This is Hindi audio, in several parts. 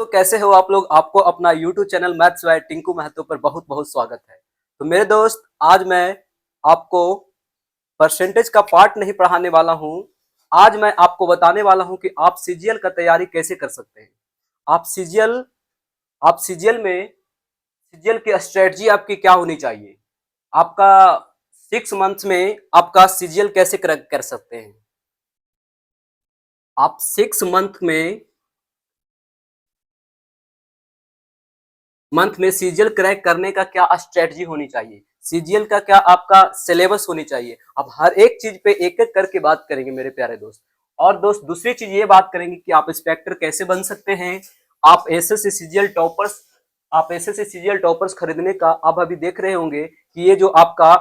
तो कैसे हो आप लोग। आपको अपना YouTube channel maths by Tinku Mahato पर बहुत बहुत स्वागत है। तो मेरे दोस्त, आज मैं आपको परसेंटेज का पार्ट नहीं पढ़ाने वाला हूं। आज मैं आपको बताने वाला हूं कि आप सीजीएल का तैयारी कैसे कर सकते हैं। आप सीजीएल में सीजीएल की स्ट्रेटजी आपकी क्या होनी चाहिए। आपका 6 मंथ में आपका सीजीएल कैसे क्रैक कर सकते हैं। आप 6 मंथ में सीजीएल क्रैक करने का क्या स्ट्रेटजी होनी चाहिए, सीजीएल का क्या आपका सिलेबस होनी चाहिए। अब हर एक चीज पे एक एक करके बात करेंगे मेरे प्यारे दोस्त। और दोस्त, दूसरी चीज ये बात करेंगे कि आप इंस्पेक्टर कैसे बन सकते हैं। आप एसएससी सीजीएल टॉपर्स आप एसएससी सीजीएल टॉपर्स खरीदने का आप अभी देख रहे होंगे कि ये जो आपका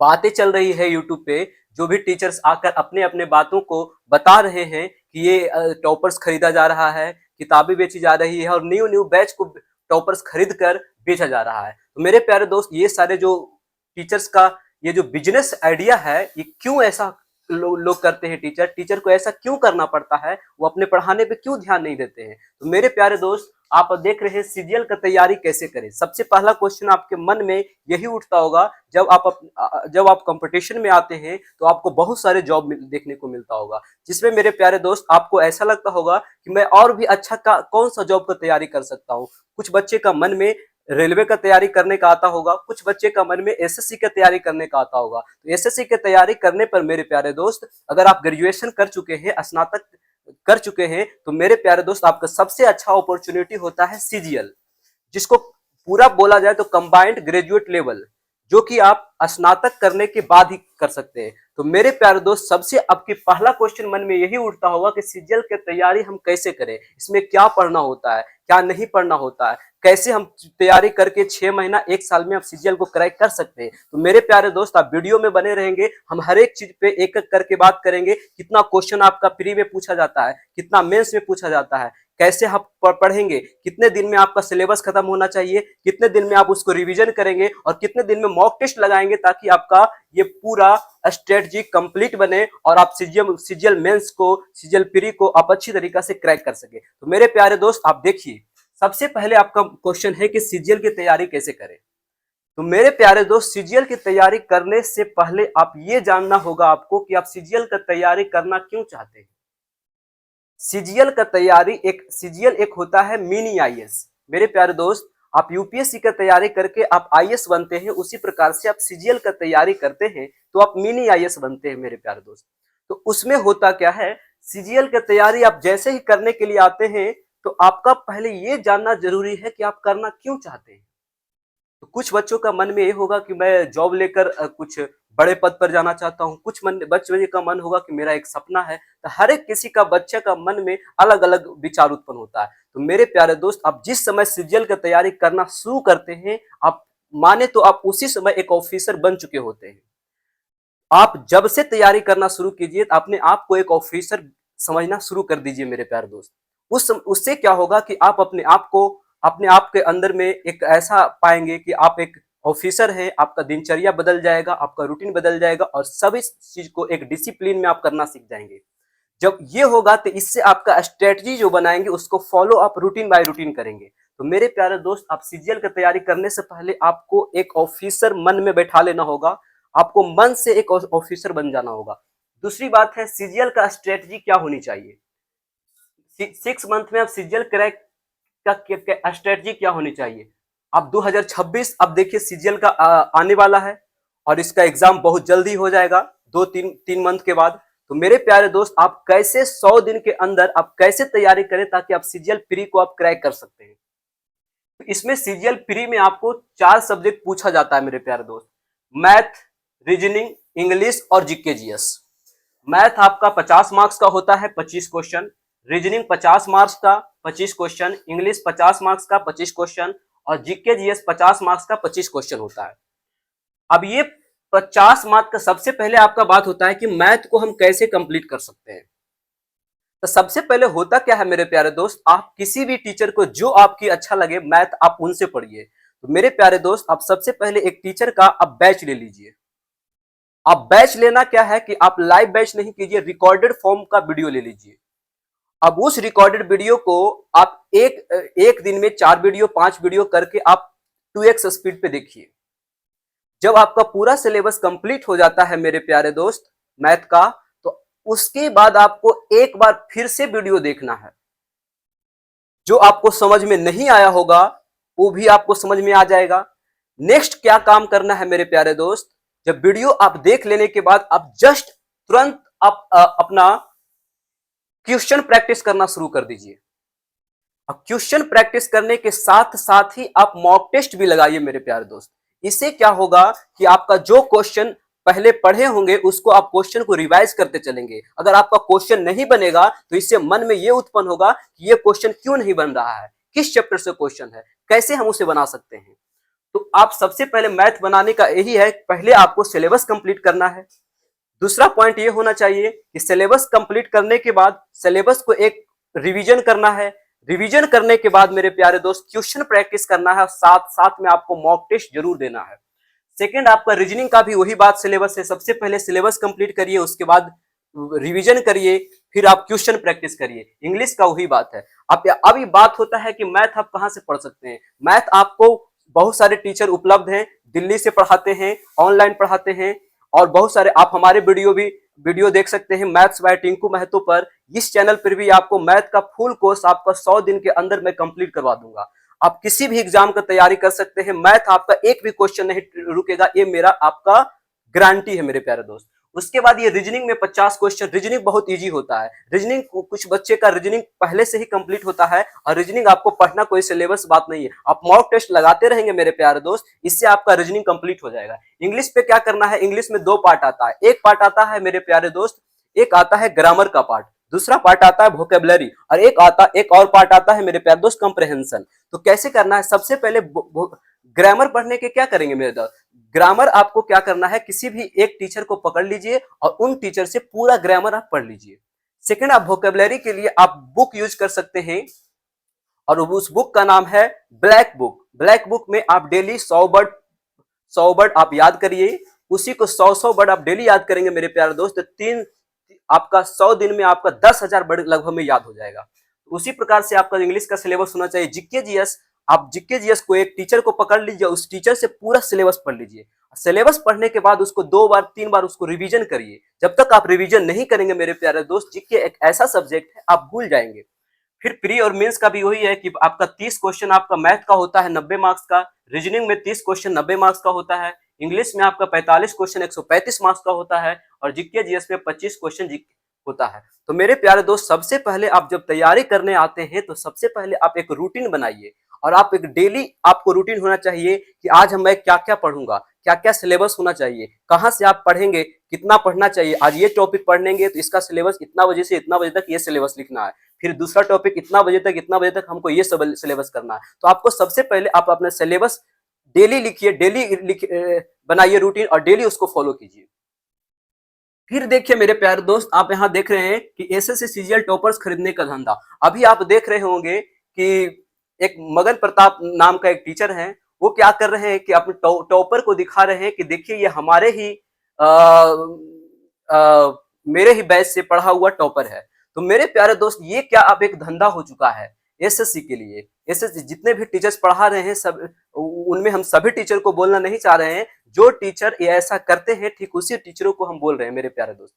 बातें चल रही है यूट्यूब पे, जो भी टीचर्स आकर अपने अपने बातों को बता रहे हैं कि ये टॉपर्स खरीदा जा रहा है, किताबें बेची जा रही है और न्यू न्यू बैच को टॉपर्स खरीद कर बेचा जा रहा है। तो मेरे प्यारे दोस्त, ये सारे जो टीचर्स का ये जो बिजनेस आइडिया है, ये क्यों ऐसा लोग करते हैं। टीचर को ऐसा क्यों करना पड़ता है, वो अपने पढ़ाने पे क्यों ध्यान नहीं देते हैं। तो मेरे प्यारे दोस्त, आप देख रहे हैं सीजीएल का तैयारी कैसे करें। सबसे पहला क्वेश्चन आपके मन में यही उठता होगा, जब आप कंपटीशन में आते हैं तो आपको बहुत सारे जॉब देखने को मिलता होगा, जिसमें मेरे प्यारे दोस्त आपको ऐसा लगता होगा कि मैं और भी अच्छा कौन सा जॉब का तैयारी कर सकता हूँ। कुछ बच्चे का मन में रेलवे का तैयारी करने का आता होगा, कुछ बच्चे का मन में एसएससी का तैयारी करने का आता होगा। तो एसएससी की तैयारी करने पर मेरे प्यारे दोस्त, अगर आप ग्रेजुएशन कर चुके हैं, स्नातक कर चुके हैं, तो मेरे प्यारे दोस्त आपका सबसे अच्छा अपॉर्चुनिटी होता है सीजीएल, जिसको पूरा बोला जाए तो कंबाइंड ग्रेजुएट लेवल, जो कि आप स्नातक करने के बाद ही कर सकते हैं। तो मेरे प्यारे दोस्त, सबसे आपके पहला क्वेश्चन मन में यही उठता होगा कि सीजीएल की तैयारी हम कैसे करें, इसमें क्या पढ़ना होता है, क्या नहीं पढ़ना होता है, कैसे हम तैयारी करके 6 महीना 1 साल में आप सीजीएल को क्रैक कर सकते हैं। तो मेरे प्यारे दोस्त, आप वीडियो में बने रहेंगे, हम हर एक चीज पे एक एक करके बात करेंगे। कितना क्वेश्चन आपका प्री में पूछा जाता है, कितना मेंस में पूछा जाता है, कैसे आप पढ़ेंगे, कितने दिन में आपका सिलेबस खत्म होना चाहिए, कितने दिन में आप उसको रिवीजन करेंगे और कितने दिन में मॉक टेस्ट लगाएंगे, ताकि आपका ये पूरा स्ट्रेटजी कंप्लीट बने और आप सीजीएल मेंस को, सीजीएल प्री को आप अच्छी तरीके से क्रैक कर सके। तो मेरे प्यारे दोस्त, आप देखिए, सबसे पहले आपका क्वेश्चन है कि सीजीएल की तैयारी कैसे करें। तो मेरे प्यारे दोस्त, सीजीएल की तैयारी करने से पहले आप ये जानना होगा आपको कि आप सीजीएल का तैयारी करना क्यों चाहते हैं। सीजीएल एक होता है मिनी आईएएस। मेरे प्यारे दोस्त, आप यूपीएससी का तैयारी करके आप आईएएस बनते हैं, उसी प्रकार से आप सीजीएल का तैयारी करते हैं तो आप मिनी आईएएस बनते हैं मेरे प्यारे दोस्त। तो उसमें होता क्या है, सीजीएल की तैयारी आप जैसे ही करने के लिए आते हैं तो आपका पहले ये जानना जरूरी है कि आप करना क्यों चाहते हैं। तो कुछ बच्चों का मन में ये होगा कि मैं जॉब लेकर कुछ बड़े पद पर जाना चाहता हूँ, कुछ बच्चे का मन होगा कि मेरा एक सपना है। तो हर एक किसी का बच्चे का मन में अलग अलग विचार उत्पन्न होता है। तो मेरे प्यारे दोस्त, आप जिस समय सीजीएल की तैयारी करना शुरू करते हैं, आप माने तो आप उसी समय एक ऑफिसर बन चुके होते हैं। आप जब से तैयारी करना शुरू कीजिए, अपने आप को एक ऑफिसर समझना शुरू कर दीजिए मेरे प्यारे दोस्त। उससे क्या होगा कि आप अपने आप के अंदर में एक ऐसा पाएंगे कि आप एक ऑफिसर हैं, आपका दिनचर्या बदल जाएगा, आपका रूटीन बदल जाएगा और सभी चीज को एक डिसिप्लिन में आप करना सीख जाएंगे। जब ये होगा तो इससे आपका स्ट्रेटजी जो बनाएंगे उसको फॉलो आप रूटीन बाय रूटीन करेंगे। तो मेरे प्यारे दोस्त, आप सीजीएल की तैयारी करने से पहले आपको एक ऑफिसर मन में बैठा लेना होगा, आपको मन से एक ऑफिसर बन जाना होगा। दूसरी बात है, सीजीएल का स्ट्रेटजी क्या होनी चाहिए। 6 मंथ में आप सीजीएल क्रैक का स्ट्रेटजी क्या होनी चाहिए। अब 2026 अब देखिए सीजीएल का आने वाला है और इसका एग्जाम बहुत जल्दी हो जाएगा, 2-3 मंथ के बाद। तो मेरे प्यारे दोस्त, आप कैसे 100 दिन के अंदर आप कैसे तैयारी करें ताकि आप सीजीएल प्री को आप क्रैक कर सकते हैं। तो इसमें सीजीएल प्री में आपको 4 सब्जेक्ट पूछा जाता है मेरे प्यारे दोस्त, मैथ, रीजनिंग, इंग्लिश और जीके जीएस। मैथ आपका 50 मार्क्स का होता है, 25 क्वेश्चन। रीजनिंग 50 मार्क्स का 25 क्वेश्चन, इंग्लिश 50 मार्क्स का 25 क्वेश्चन और जीके जीएस 50 मार्क्स का 25 क्वेश्चन होता है। अब ये 50 मार्क्स का सबसे पहले आपका बात होता है कि मैथ को हम कैसे कंप्लीट कर सकते हैं। तो सबसे पहले होता क्या है मेरे प्यारे दोस्त, आप किसी भी टीचर को जो आपकी अच्छा लगे मैथ, आप उनसे पढ़िए। तो मेरे प्यारे दोस्त, आप सबसे पहले एक टीचर का आप बैच ले लीजिए। आप बैच लेना क्या है कि आप लाइव बैच नहीं कीजिए, रिकॉर्डेड फॉर्म का वीडियो ले लीजिए। अब उस रिकॉर्डेड वीडियो को आप एक दिन में 4 वीडियो 5 वीडियो करके आप 2x स्पीड पे देखिए। जब आपका पूरा सिलेबस कंप्लीट हो जाता है मेरे प्यारे दोस्त मैथ का, तो उसके बाद आपको एक बार फिर से वीडियो देखना है। जो आपको समझ में नहीं आया होगा वो भी आपको समझ में आ जाएगा। नेक्स्ट क्या काम करना है मेरे प्यारे दोस्त, जब वीडियो आप देख लेने के बाद आप जस्ट तुरंत आप अपना क्वेश्चन प्रैक्टिस करना शुरू कर दीजिए। अब क्वेश्चन प्रैक्टिस करने के साथ साथ ही आप मॉक टेस्ट भी लगाइए मेरे प्यारे दोस्त। इससे क्या होगा कि आपका जो क्वेश्चन पहले पढ़े होंगे उसको आप क्वेश्चन को रिवाइज करते चलेंगे। अगर आपका क्वेश्चन नहीं बनेगा तो इससे मन में ये उत्पन्न होगा कि ये क्वेश्चन क्यों नहीं बन रहा है, किस चैप्टर से क्वेश्चन है, कैसे हम उसे बना सकते हैं। तो आप सबसे पहले मैथ बनाने का यही है, पहले आपको सिलेबस कंप्लीट करना है। दूसरा पॉइंट ये होना चाहिए कि सिलेबस कंप्लीट करने के बाद सिलेबस को एक रिवीजन करना है। रिवीजन करने के बाद मेरे प्यारे दोस्त क्वेश्चन प्रैक्टिस करना है, साथ साथ में आपको मॉक टेस्ट जरूर देना है। सेकंड, आपका रीजनिंग का भी वही बात सिलेबस है। सबसे पहले सिलेबस कंप्लीट करिए, उसके बाद रिवीजन करिए, फिर आप क्वेश्चन प्रैक्टिस करिए। इंग्लिश का वही बात है। अब ये बात होता है कि मैथ आप कहां से पढ़ सकते हैं। मैथ आपको बहुत सारे टीचर उपलब्ध हैं, दिल्ली से पढ़ाते हैं, ऑनलाइन पढ़ाते हैं, और बहुत सारे आप हमारे वीडियो देख सकते हैं मैथ्स बाय टिंकू महतो पर। इस चैनल पर भी आपको मैथ का फुल कोर्स आपका 100 दिन के अंदर मैं कंप्लीट करवा दूंगा। आप किसी भी एग्जाम का तैयारी कर सकते हैं, मैथ आपका एक भी क्वेश्चन नहीं रुकेगा, ये मेरा आपका गारंटी है मेरे प्यारे दोस्त। उसके बाद ये रीजनिंग में 50 क्वेश्चन, रीजनिंग बहुत इजी होता है। रीजनिंग कुछ बच्चे का रीजनिंग पहले से ही कंप्लीट होता है, और रीजनिंग आपको पढ़ना कोई सिलेबस बात नहीं है। आप मॉक टेस्ट लगाते रहेंगे मेरे प्यारे दोस्त, इससे आपका रीजनिंग कंप्लीट हो जाएगा। इंग्लिश पे क्या करना है, इंग्लिश में 2 पार्ट आता है। एक पार्ट आता है मेरे प्यारे दोस्त, एक आता है ग्रामर का पार्ट, दूसरा पार्ट आता है वोकेबलरी, और एक और पार्ट आता है मेरे प्यारे दोस्त कंप्रहेंशन। तो कैसे करना है, सबसे पहले ग्रामर पढ़ने के क्या करेंगे मेरे दोस्त, ग्रामर आपको क्या करना है, किसी भी एक टीचर को पकड़ लीजिए और उन टीचर से पूरा ग्रामर आप पढ़ लीजिए। सेकंड, आप वोकेबलरी के लिए आप बुक यूज कर सकते हैं, और उस बुक का नाम है ब्लैक बुक। ब्लैक बुक में आप डेली 100 वर्ड आप याद करिए, उसी को 100 वर्ड आप डेली याद करेंगे मेरे प्यारे दोस्त। आपका 100 दिन में आपका 10,000 वर्ड लगभग में याद हो जाएगा। उसी प्रकार से आपका इंग्लिश का सिलेबस होना चाहिए। जीके जीएस, आप जीके जीएस को एक टीचर को पकड़ लीजिए, उस टीचर से पूरा सिलेबस पढ़ लीजिए। सिलेबस पढ़ने के बाद उसको 2 बार 3 बार उसको रिवीजन करिए। जब तक आप रिवीजन नहीं करेंगे मेरे प्यारे दोस्त, जीके एक ऐसा सब्जेक्ट है आप भूल जाएंगे। फिर प्री और मेंस का भी वही है कि आपका 30 क्वेश्चन आपका मैथ का होता है 90 मार्क्स का, रीजनिंग में 30 क्वेश्चन 90 मार्क्स का होता है, इंग्लिश में आपका 45 क्वेश्चन 135 मार्क्स का होता है, और जीके जीएस में 25 क्वेश्चन होता है। तो मेरे प्यारे दोस्त, सबसे पहले आप जब तैयारी करने आते हैं तो सबसे पहले आप एक रूटीन बनाइए, और आप एक डेली आपको रूटीन होना चाहिए कि आज मैं क्या क्या पढ़ूंगा, क्या क्या सिलेबस होना चाहिए, कहां से आप पढ़ेंगे, कितना पढ़ना चाहिए। आज ये टॉपिक पढ़ेंगे तो इसका सिलेबस इतना बजे से इतना बजे तक ये सिलेबस लिखना है, फिर दूसरा टॉपिक इतना बजे तक हमको ये सिलेबस करना है। तो आपको सबसे पहले आप अपना सिलेबस डेली लिखिए, बनाइए रूटीन, और डेली उसको फॉलो कीजिए। फिर देखिए मेरे प्यारे दोस्त, आप यहाँ देख रहे हैं कि एसएससी सीजीएल टॉपर्स खरीदने का धंधा। अभी आप देख रहे होंगे कि एक मगन प्रताप नाम का एक टीचर है, वो क्या कर रहे हैं कि अपने टॉपर को दिखा रहे हैं कि देखिए ये हमारे ही मेरे ही बैच से पढ़ा हुआ टॉपर है। तो मेरे प्यारे दोस्त, ये क्या अब एक धंधा हो चुका है एसएससी के लिए। एसएससी जितने भी टीचर्स पढ़ा रहे हैं सब, उनमें हम सभी टीचर को बोलना नहीं चाह रहे हैं। जो टीचर ये ऐसा करते हैं ठीक उसी टीचरों को हम बोल रहे हैं मेरे प्यारे दोस्त।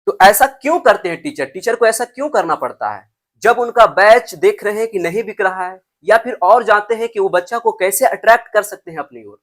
तो ऐसा क्यों करते हैं टीचर को ऐसा क्यों करना पड़ता है? जब उनका बैच देख रहे हैं कि नहीं बिक रहा है, या फिर और जानते हैं कि वो बच्चा को कैसे अट्रैक्ट कर सकते हैं अपनी ओर,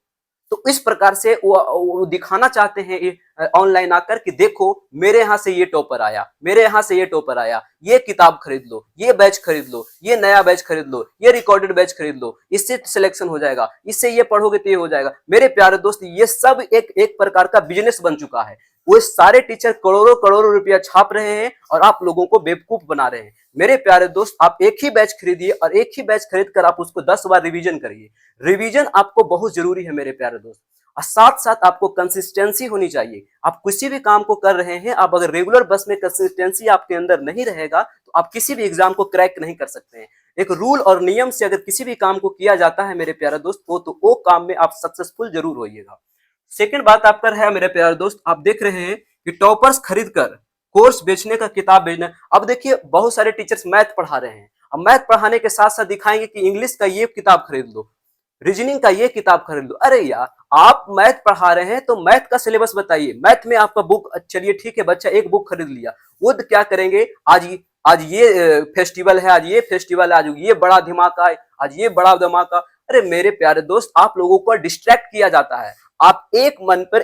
तो इस प्रकार से वो दिखाना चाहते हैं ऑनलाइन आकर कि देखो मेरे यहाँ से ये टॉपर आया, मेरे यहाँ से ये टॉपर आया, ये किताब खरीद लो, ये बैच खरीद लो, ये नया बैच खरीद लो, ये रिकॉर्डेड बैच खरीद लो, इससे सिलेक्शन हो जाएगा, इससे ये पढ़ोगे तो ये हो जाएगा। मेरे प्यारे दोस्त, ये सब एक प्रकार का बिजनेस बन चुका है। वो सारे टीचर करोड़ों करोड़ों रुपया छाप रहे हैं और आप लोगों को बेवकूफ बना रहे हैं। मेरे प्यारे दोस्त, आप एक ही बैच खरीदिए और एक ही बैच खरीद कर आप उसको 10 बार रिवीजन करिए। रिवीजन आपको बहुत जरूरी है मेरे प्यारे दोस्त, और साथ साथ आपको कंसिस्टेंसी होनी चाहिए। आप किसी भी काम को कर रहे हैं, आप अगर रेगुलर बस में कंसिस्टेंसी आपके अंदर नहीं रहेगा तो आप किसी भी एग्जाम को क्रैक नहीं कर सकते हैं। एक रूल और नियम से अगर किसी भी काम को किया जाता है मेरे प्यारे दोस्त, तो वो काम में आप सक्सेसफुल जरूर होइएगा। सेकंड बात आपका है मेरे प्यारे दोस्त, आप देख रहे हैं कि टॉपर्स खरीद कर कोर्स बेचने का, किताब बेचना। अब देखिए बहुत सारे टीचर्स मैथ पढ़ा रहे हैं, अब मैथ पढ़ाने के साथ साथ दिखाएंगे कि इंग्लिश का ये किताब खरीद लो, रीजनिंग का ये किताब खरीद लो। अरे यार, आप मैथ पढ़ा रहे हैं तो मैथ का सिलेबस बताइए। मैथ में आपका बुक, चलिए ठीक है, बच्चा एक बुक खरीद लिया, वो क्या करेंगे, आज ये फेस्टिवल है, आज ये फेस्टिवल है, आज ये बड़ा धमाका है, आज ये बड़ा धमाका। अरे मेरे प्यारे दोस्त, आप लोगों को डिस्ट्रैक्ट किया जाता है। आप एक मन पर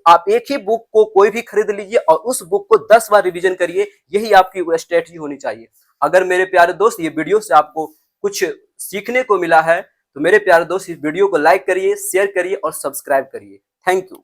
आप एक ही बुक को कोई भी खरीद लीजिए और उस बुक को 10 बार रिवीजन करिए, यही आपकी स्ट्रेटजी होनी चाहिए। अगर मेरे प्यारे दोस्त ये वीडियो से आपको कुछ सीखने को मिला है तो मेरे प्यारे दोस्त इस वीडियो को लाइक करिए, शेयर करिए और सब्सक्राइब करिए। Thank you.